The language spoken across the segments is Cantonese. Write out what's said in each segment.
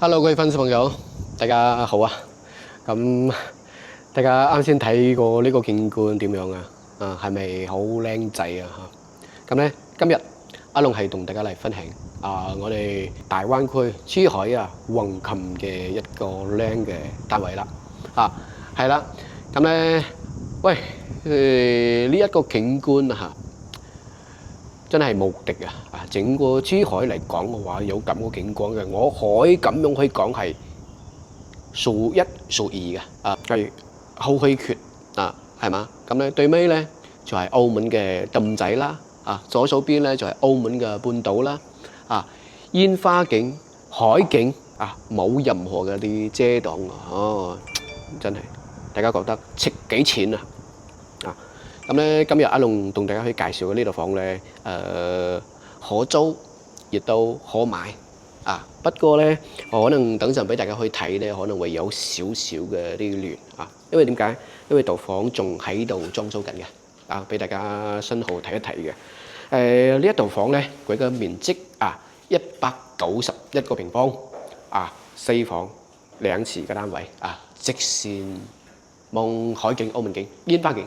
Hello，各位粉絲朋友，大家好啊！咁大家啱先睇過呢個景觀點樣啊？係咪好靚仔啊？咁咧，今日阿龍係同大家嚟分享我哋大灣區珠海橫琴嘅一個靚嘅單位啦。係啦，咁咧，喂，呢一個景觀真係無敵啊！整個珠海嚟講嘅話，有咁個景觀嘅，我可以咁樣去講係數一數二嘅係好稀缺係嘛？咁咧對尾咧就係澳門嘅氹仔啦，左手邊咧就係澳門嘅半島啦，煙花景、海景冇任何嘅啲遮擋真係大家覺得值幾錢啊？咁咧，今日阿龍同大家去介紹嘅呢套房咧，可租亦都可買不過咧，可能等陣俾大家去睇咧，可能會有少少嘅啲亂因為點解？因為套房仲喺度裝修緊嘅俾大家身後睇一睇嘅。呢一套房咧，佢嘅面積191個平方4房2廁嘅單位直線望海景、澳門景、煙花景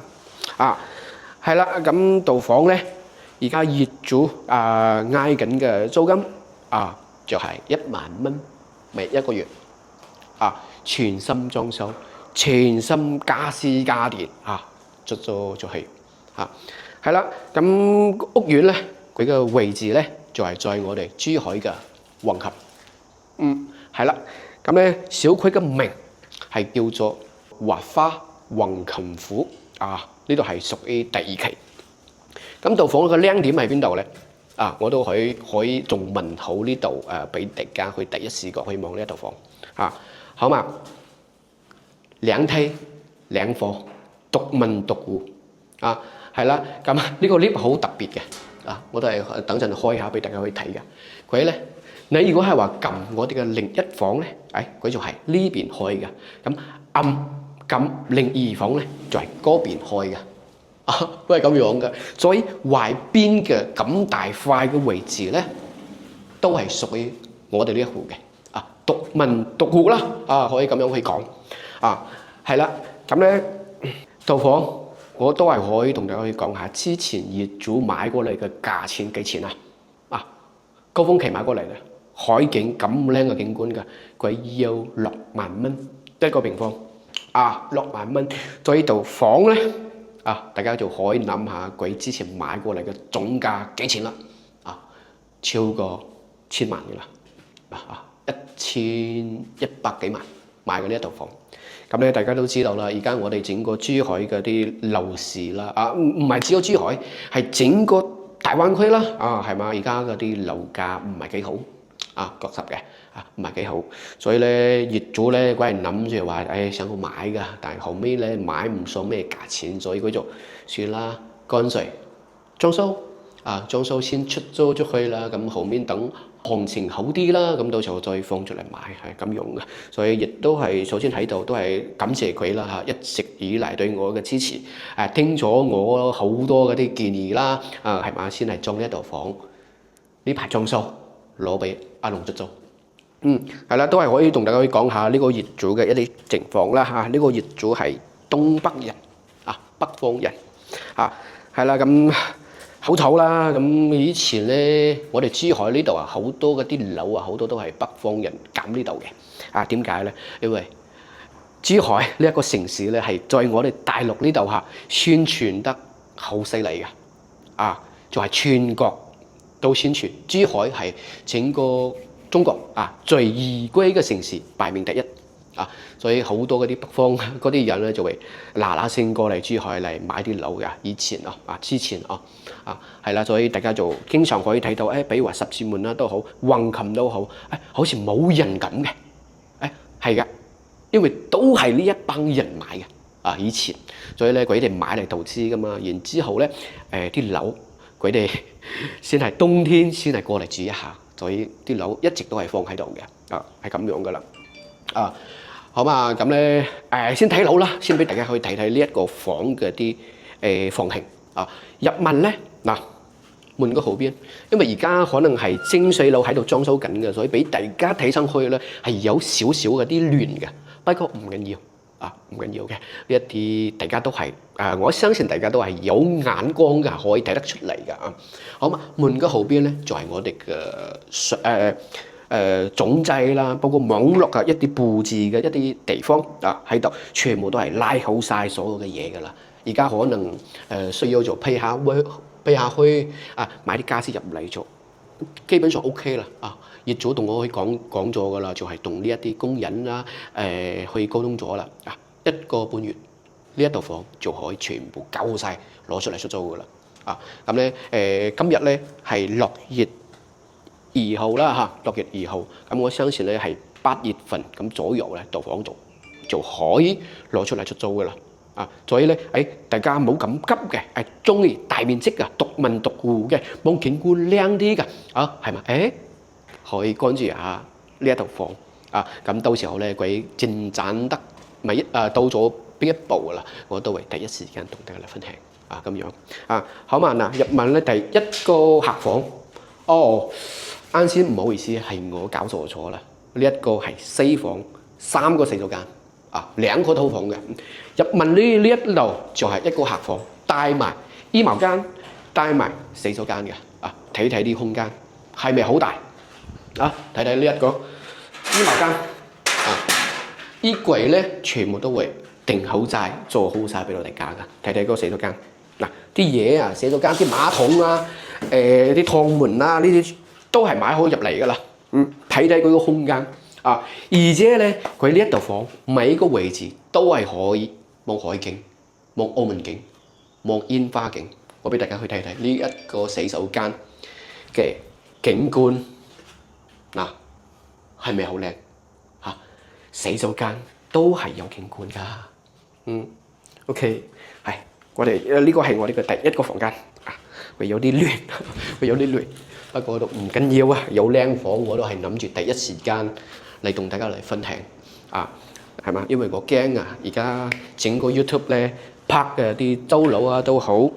係啦，咁套房咧，而家業主嗌緊嘅租金就係1萬蚊每一個月全新裝修、全新家私家電出租出去係啦。咁屋苑咧，佢嘅位置咧就係在我哋珠海嘅橫琴。係啦，咁咧小區嘅名係叫做華花橫琴府呢度係屬於第2期。咁套房嘅靚點喺邊度咧？我都可以仲問好呢度俾大家去第一視角去望呢一套房好嘛？2梯2房，獨門獨戶係啦。咁呢個 lift 好特別嘅我都係等陣開下俾大家去睇嘅。佢咧，你如果係話撳我哋嘅01房咧，佢就係呢邊開嘅。咁撳02房咧，就係嗰邊開嘅。都係咁樣嘅，所以外邊嘅咁大塊嘅位置咧，都係屬於我哋呢一戶嘅獨門獨戶啦可以咁樣去講係啦。咁咧套房我都係可以同大家去講下之前業主買過嚟嘅價錢幾錢高峰期買過嚟嘅海景咁靚嘅景觀嘅，佢要6萬蚊一個平方6萬蚊。所以套房咧大家就可以諗下佢之前買過嚟嘅總價幾錢啦超過1000萬嘅啦1100幾萬買嘅呢一套房。咁咧大家都知道啦，而家我哋整個珠海嘅啲樓市啦唔係只有珠海，係整個大灣區啦係嘛？而家嗰啲樓價唔係幾好確實嘅唔係幾好，所以咧業主咧佢係諗住話想去買㗎，但係後尾咧買唔上咩價錢，所以佢就算啦，乾脆裝修裝修先出租出去啦。咁後面等行情好啲啦，咁到時候再放出嚟買係咁用嘅。所以亦都係首先喺度都係感謝佢啦一直以嚟對我嘅支持聽咗我好多嗰啲建議啦係嘛，先係裝呢一套房呢排裝修攞俾阿龍出租。係啦，都係可以同大家去講下呢個業主嘅一啲情況啦呢個業主係東北人北方人係啦。咁好醜啦。咁以前咧，我哋珠海呢度好多嗰啲樓好多都係北方人揀呢度嘅點解咧？因為珠海呢一個城市咧係在我哋大陸呢度宣傳得好犀利嘅就係全國都宣傳珠海係整個中國最宜居嘅城市，排名第1所以好多嗰啲北方嗰啲人咧就會嗱嗱聲過嚟珠海嚟買啲樓嘅。以前之前係啦，所以大家就經常可以睇到比如話十字門啦都好，橫琴都好好似冇人咁嘅係嘅，因為都係呢一班人買嘅以前，所以咧佢哋買嚟投資噶嘛。然之後咧啲樓佢哋先係冬天先係過嚟住一下，所以啲樓一直都係放喺度嘅係咁樣噶啦好嘛。咁咧先睇樓啦，先俾大家去睇睇呢一個房嘅啲房型入門咧門嘅後邊，因為而家可能係精水樓喺度裝修緊嘅，所以俾大家睇上去咧係有少少嘅啲亂嘅。不過唔緊要啊，唔緊要嘅，呢一啲大家都係我相信大家都係有眼光嘅，可以睇得出嚟嘅啊。好嘛，門嘅後邊咧就係我哋嘅總掣啦，包括網絡嘅一啲佈置嘅一啲地方啊喺度，全部都係拉好晒所有嘅嘢㗎啦。而家可能需要做批下去啊，買啲家私入嚟做，基本上 OK 啦啊！業主同我講咗㗎啦，就係同呢一啲工人啦去溝通咗啦啊，1個半月呢一套房就可以全部搞好晒攞出嚟出租㗎啦啊！咁咧今日咧係6月2號啦嚇，6月2號，咁我相信咧係8月份咁左右咧，套房就可以攞出嚟出租㗎啦。啊，所以咧，大家唔好咁急嘅，中意大面積嘅、獨門獨戶嘅、望景觀靚啲嘅，啊，係咪？可以關注下呢一套房，啊，咁到時候咧，佢進展得到咗邊一步啦，我都會第一時間同大家嚟分享，啊，咁樣，啊，好嘛，嗱，入問咧第一個客房，啱先唔好意思，係我搞錯咗啦，呢一個係4房3個洗手間。2個套房嘅，入問呢一度就係一個客房，帶埋衣帽間，帶埋洗手間嘅，睇睇啲空間係咪好大？睇睇呢一個衣帽間，衣櫃咧全部都會定好晒，做好晒俾到大家㗎。睇睇嗰個洗手間，嗱啲嘢啊，洗手間啲馬桶啊，啲趟門啊，呢啲都係買好入嚟㗎啦。睇睇佢個空間。而且咧，佢呢一度房每個位置都係可以望海景、望澳門景、望煙花景。我俾大家去睇睇呢一個洗手間嘅景觀，嗱係咪好靚？洗手間都係有景觀㗎。OK， 係我哋呢個係我哋嘅第一個房間，會有啲亂，會有啲亂，不過都唔緊要啊。有靚房我都係諗住第一時間嚟同大家嚟分享係嘛？因為我驚而家整個 YouTube 咧拍嘅啲租樓啊都好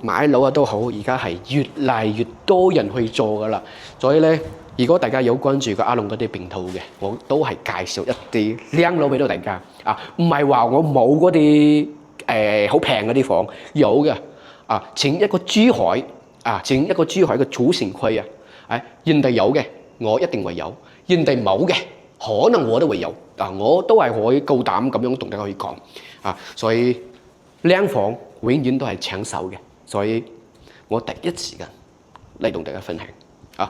買樓都好，而家係越嚟越多人去做噶啦。所以咧，如果大家有關注過阿龍嗰啲平台嘅，我都係介紹一啲靚樓俾到大家唔係話我冇嗰啲好平嗰啲房，有嘅整一個珠海整一個珠海嘅主城區人哋有嘅，我一定會有。人哋冇嘅，可能我都會有，我都係可以夠膽咁樣同大家去講所以靚房永遠都係搶手嘅，所以我第一時間嚟同大家分享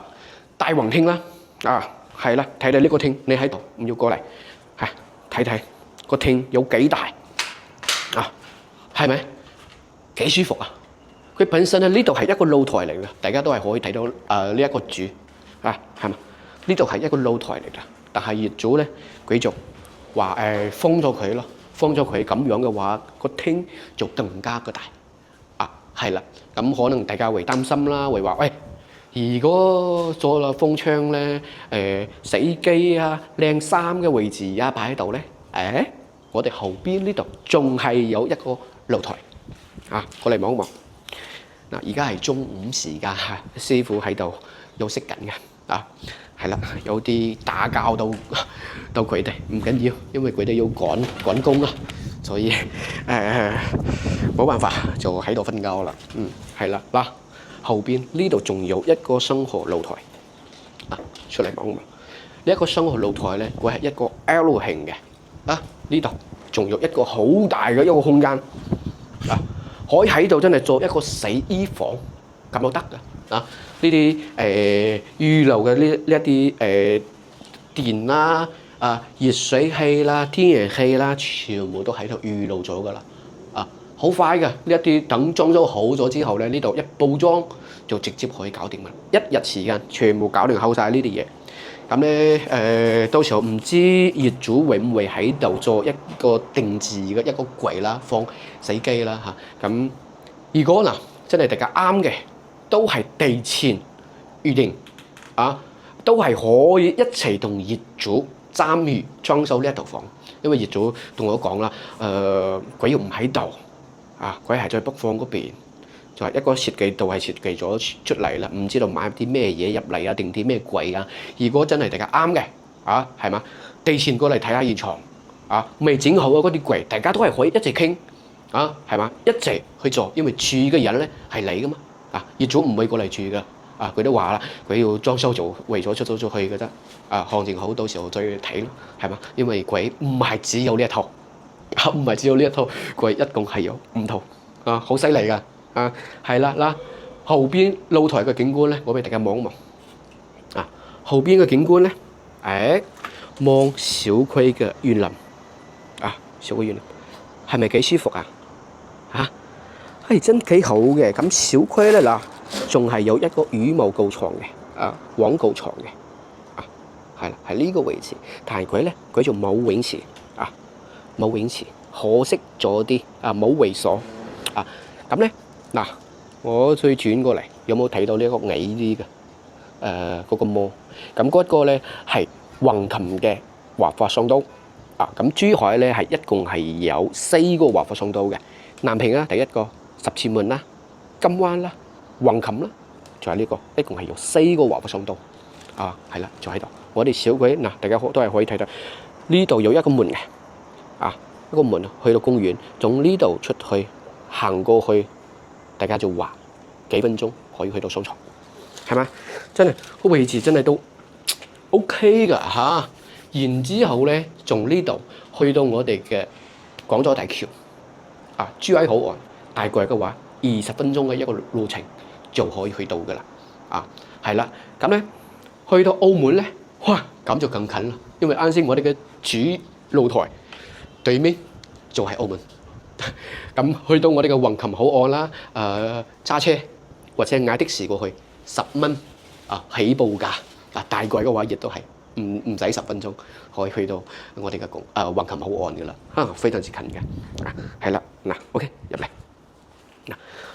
大宏廳啦係啦，睇睇呢個廳，你喺度唔要過嚟睇睇個廳有幾大係咪幾舒服佢本身咧呢度係一個露台嚟嘅，大家都係可以睇到呢一個柱係嘛？呢度係一個露台嚟㗎，但係業主咧佢就話封咗佢咯，封咗佢咁樣嘅話，個廳就更加嘅大係啦。咁可能大家會擔心啦，會話喂，如果做啦封窗咧洗衣機靚衫嘅位置擺喺度咧，我哋後邊呢度仲係有一個露台過嚟望一望。嗱，而家係中午時間師傅喺度休息緊嘅係啦，有啲打攪到佢哋，唔緊要，因為佢哋要趕工所以冇辦法就喺度瞓覺啦。係啦，嗱後邊呢度仲有一個生活露台出嚟望一望。呢一個生活露台咧，佢係一個 L 型嘅呢度仲有一個好大嘅一個空間可以喺度真係做一個洗衣房咁都得㗎呢啲預留嘅呢一啲電啦熱水器啦、天然氣啦，全部都喺度預留咗㗎啦好快㗎。呢一啲等裝修好咗之後咧，呢度一佈裝就直接可以搞掂啦，一日時間全部搞掂好晒呢啲嘢。咁咧到時候唔知業主會唔會喺度做一個定制嘅一個櫃啦，放洗機啦咁如果真係大家啱嘅，都係提前預定都係可以一齊同業主參與裝修呢一套房。因為業主同我講啦，佢又唔喺度佢係在北方嗰邊就係一個設計度係設計咗出嚟啦，唔知道買啲咩嘢入嚟啊，定啲咩櫃啊。如果真係大家啱嘅係嘛？地前過嚟睇下現場未整好嗰啲櫃，大家都係可以一齊傾係嘛？一齊去做，因為住嘅人咧係你噶嘛業主唔會過嚟住噶佢都話啦，佢要裝修做，為咗出租出去嘅啫行情好，到時候再睇咯，係嘛？因為櫃唔係只有呢一套唔係只有呢一套櫃，一共係有5套好犀利噶係啦嗱，後邊露台嘅景觀咧，我俾大家望一望後邊嘅景觀咧，望小區嘅園林小區園林係咪幾舒服係真幾好嘅。咁小區咧嗱，仲係有一個羽毛球場嘅網球場嘅係啦，喺呢個位置，但係佢就冇泳池冇泳池，可惜咗啲冇會所咁咧嗱，我再轉過嚟，有冇睇到呢一個矮啲嘅嗰個摩？咁嗰個咧係橫琴嘅滑滑雙刀咁珠海咧係一共係有4個滑滑雙刀嘅，南平第一個十堑門啦、金灣啦、橫琴啦，仲有呢個，一共係有4個滑滑雙刀係啦，就喺度。我哋小區嗱，大家都係可以睇到，呢度有一個門嘅一個門去到公園，從呢度出去行過去，大家就話幾分鐘可以去到商場，係咪？真係個位置真係都 OK 噶然之後咧，從呢度去到我哋嘅廣州大橋珠海口岸，大概嘅話20分鐘嘅一個路程就可以去到噶啦係啦。咁咧去到澳門咧，哇咁就更近啦，因為啱先我哋嘅主露台對面就係澳門。咁去到我哋嘅橫琴口岸啦，揸車或者嗌的士過去10蚊起步價大概嘅話亦都係唔使10分鐘可以去到我哋嘅橫琴口岸噶啦非常之近嘅係啦嗱 OK 入嚟嗱，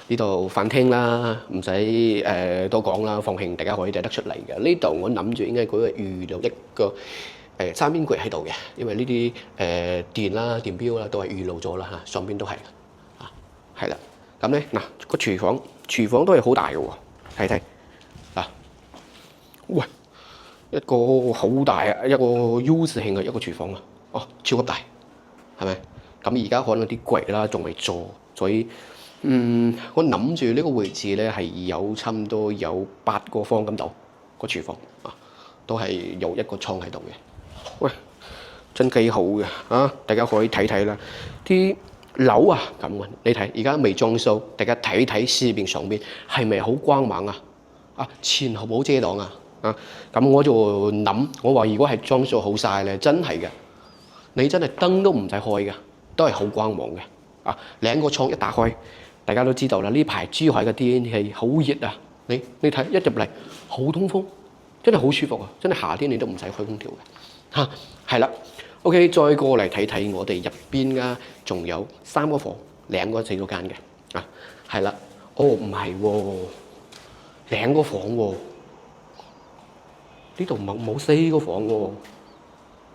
呢度飯廳啦，唔使多講啦，放慶大家可以睇得出嚟嘅。呢度我諗住應該佢係預留一個3邊櫃喺度嘅，因為呢啲電啦、電錶啦都係預留咗啦上邊都係係啦。咁咧嗱，個廚房都係好大嘅喎，睇睇喂，一個好大一個 U 字形嘅一個廚房超級大，係咪？咁而家可能啲櫃啦仲未做，所以我諗住呢個位置咧係有差唔多有8個方咁度個廚房都係有一個倉喺度嘅。喂，真幾好嘅大家可以睇睇啦。啲樓咁你睇而家未裝修，大家睇睇視頻上邊係咪好光猛前後冇遮擋咁我就諗，我話如果係裝修好晒咧，真係嘅，你真係燈都唔使開嘅，都係好光芒嘅兩個窗一打開，大家都知道啦，呢排珠海嘅天氣好熱你睇一入嚟好通風，真係好舒服真係夏天你都唔使開空調嘅係啦。OK， 再過嚟睇睇我哋入邊仲有3個房，2個洗手間嘅係啦。唔係2個房呢度冇4個房喎，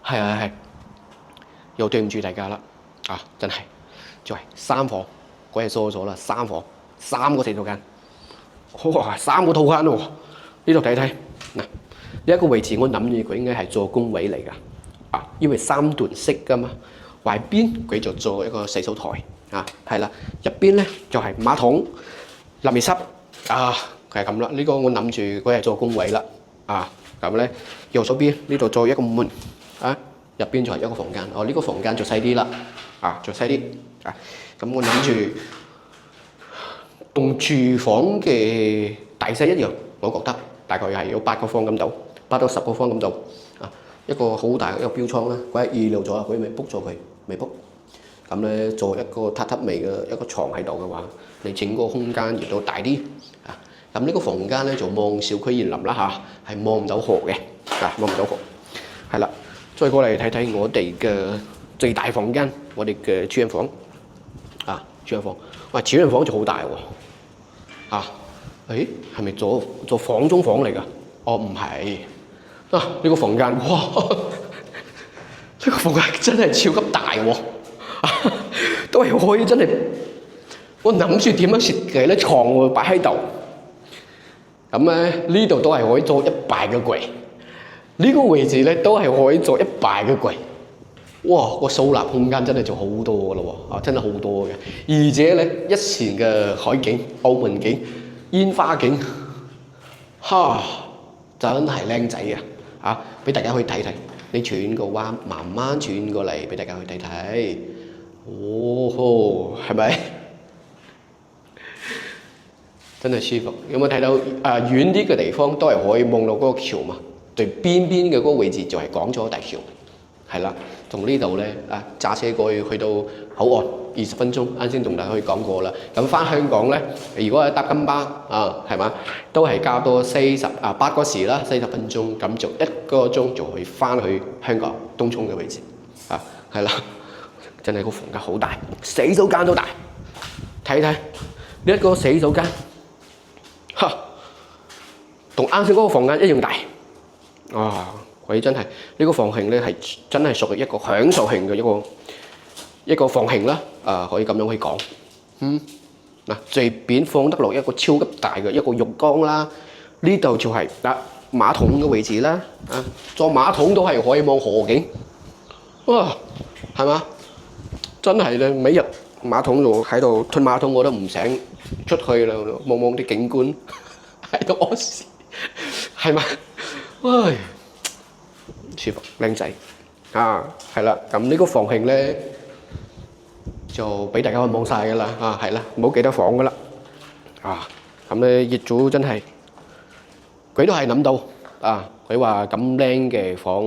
係又對唔住大家啦真係就係3房，嗰日疏咗啦，3房3個洗手間，哇3個套間喎。呢度睇睇嗱，呢一個位置我諗住佢應該係做工位嚟㗎因為3段式㗎嘛，外邊佢就做一個洗手台係啦，入邊咧就係馬桶、淋浴室佢係咁啦。呢個我諗住佢係做工位啦咁咧右手邊呢度做一個門入邊就係一個房間呢個房間就細啲啦就細啲咁我諗住同廚房嘅大細一樣，我覺得大概係有8個方咁度，8到10個方咁度一個好大嘅一個標倉啦，佢係預留咗，佢未 book 咗佢，未 book。咁咧做一個榻榻米嘅一個床喺度嘅話，你整個空間亦都大啲咁呢個房間咧就望小區園林啦係望唔到河嘅望唔到河係啦。再過嚟睇睇我哋嘅最大房間，我哋嘅主人房主人房，主人房就好大喎係咪做房中房嚟㗎？唔係呢個房間哇，呢個房間真係超級大喎都係可以真係我諗住點樣設計咧，床會擺喺度，咁咧呢度都係可以做一排嘅櫃，呢個位置咧都係可以做一排嘅櫃。哇！個收納空間真係做好多㗎咯喎，真係好多嘅，而且咧一前嘅海景、澳門景、煙花景，真係靚仔啊！俾大家去睇睇，你轉個彎，慢慢轉過嚟俾大家去睇睇，係咪？真係舒服。有冇睇到遠啲嘅地方都係可以望到嗰個橋嘛？最邊邊嘅嗰個位置就係港珠澳大橋。係啦，從呢度咧揸車過去到口岸20分鐘，啱先同大家講過啦。咁翻香港咧，如果係搭金巴係嘛，都係加多8個時啦，40分鐘，咁就1個鐘就可以翻去香港東涌嘅位置係啦，真係個房間好大，洗手間都大，睇睇呢一個洗手間，同啱先嗰個房間一樣大，佢真係呢個房型咧係真係屬於一個享受型嘅一個房型啦，可以咁樣去講。隨便放得落一個超級大嘅一個浴缸啦，呢度就係馬桶嘅位置啦，坐馬桶都係可以望河景，係嘛？真係咧，每日馬桶度喺度吞馬桶我都唔想出去啦，望望啲景觀喺度屙屎，係嘛？舒服靚仔係啦，咁呢個房型咧就俾大家去望晒噶啦，係啦，冇幾多房噶啦，咁咧業主真係佢都係諗到佢話咁靚嘅房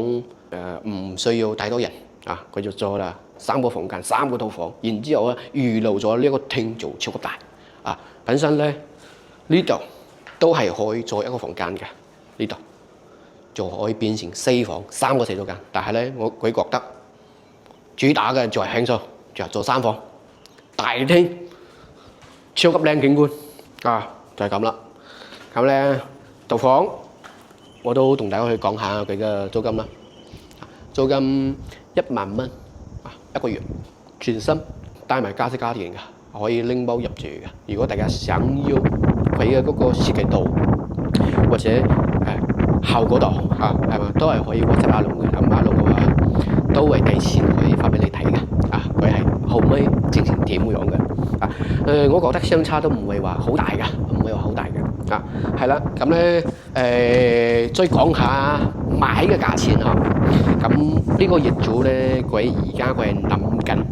唔需要太多人佢就做啦3個房間3個套房，然之後咧預留咗呢個廳做超級大本身咧呢度都係可以做一個房間嘅，呢度就可以變成4房3個洗手間，但係咧佢覺得主打嘅就係享受，就係做3房大廳，超級靚景觀就係咁啦。咁咧套房我都同大家去講下佢嘅租金啦，租金1萬蚊1個月，全新帶埋家私家電嘅，可以拎包入住嘅。如果大家想要佢嘅嗰個設計度或者效果度係嘛，都係可以 WhatsApp 阿龍嘅。咁阿龍嘅話都係提前可以發俾你睇嘅，佢係後尾整成點樣嘅我覺得相差都唔會話好大嘅，唔會話好大嘅係啦。咁咧再講下買嘅價錢咁呢個業主咧，佢而家佢係諗緊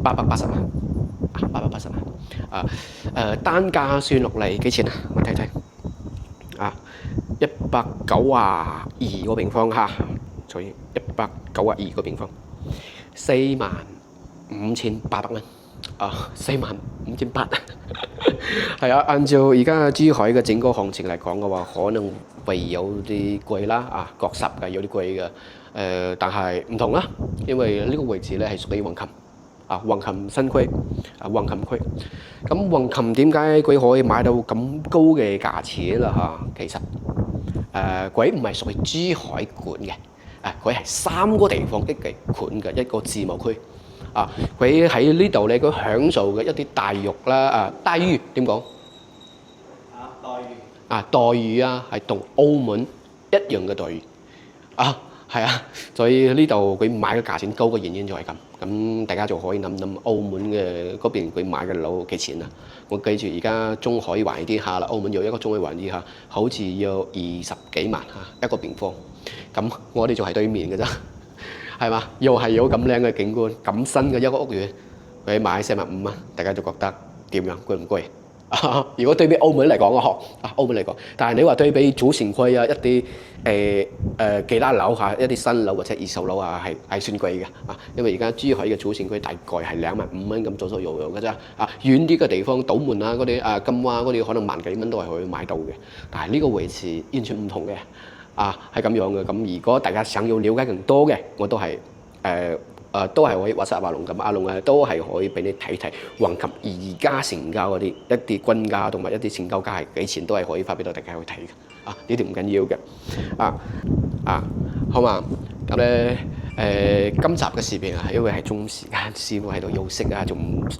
880萬880萬單價算落嚟幾錢我睇睇192個平方所以192個平方45800蚊45800係按照而家珠海嘅整個行情嚟講嘅話，可能會有啲貴啦確實嘅有啲貴嘅但係唔同啦，因為呢個位置咧係屬於橫琴橫琴新區橫琴區。咁橫琴點解佢可以買到咁高嘅價錢啦其實佢唔係屬於珠海管嘅，佢係3個地方一齊管嘅一個自貿區佢喺呢度咧，佢享受嘅一啲待遇啦待遇點講待遇係同澳門一樣嘅待遇係所以呢度佢買嘅價錢高嘅原因就係咁。咁大家就可以諗諗澳門嘅嗰邊佢買嘅樓幾錢我記住而家中海環啲下啦，澳門有一個中海環啲下，好似要20幾萬1個平方。咁我哋就係對面嘅啫，係嘛？又係有咁靚嘅景觀，咁新嘅一個屋苑，佢買45000蚊，大家就覺得點樣貴唔貴？如果對比澳門嚟講澳門嚟講，但係你話對比主城區一啲其他樓一啲新樓或者二手樓係算貴嘅因為而家珠海嘅主城區大概係25000蚊咁左左右右嘅啫遠啲嘅地方島門嗰啲金灣嗰啲可能萬幾蚊都係可以買到嘅，但係呢個位置完全唔同嘅係咁樣嘅。咁如果大家想要了解更多嘅，我都係都係可以 WhatsApp 阿龍咁，阿龍都係可以俾你睇睇橫琴而家成交嗰啲一啲均價同埋一啲成交價係幾錢，都係可以發俾到大家去睇嘅呢啲唔緊要嘅好嘛？咁咧今集嘅視頻啊，因為係中午時間，師傅喺度休息啊，仲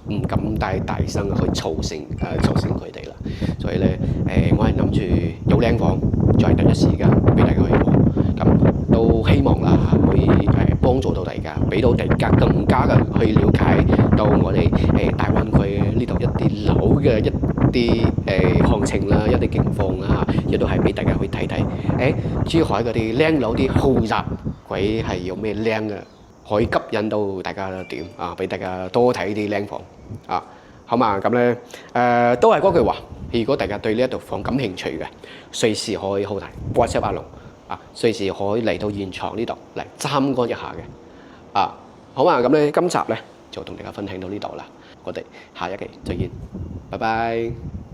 唔敢太大聲去嘈醒佢哋啦。所以咧，我係諗住有靚房，就係第一時間俾大家去望。咁都希望啦，可以幫助到大家，俾到大家更加嘅去了解到我哋大灣區呢度一啲樓嘅一啲行情啦，一啲境況啦，亦都係俾大家去睇睇。珠海嗰啲靚樓啲豪宅，鬼係有咩靚嘅，可以吸引到大家點啊？俾大家多睇啲靚房啊，好嘛？咁咧都係嗰句話，如果大家對呢一度房感興趣嘅，隨時可以好大 WhatsApp 阿龍啊，隨時可以嚟到現場呢度嚟參觀一下嘅啊，好嘛？咁咧今集咧就同大家分享到呢度啦，我哋下一期再見，拜拜。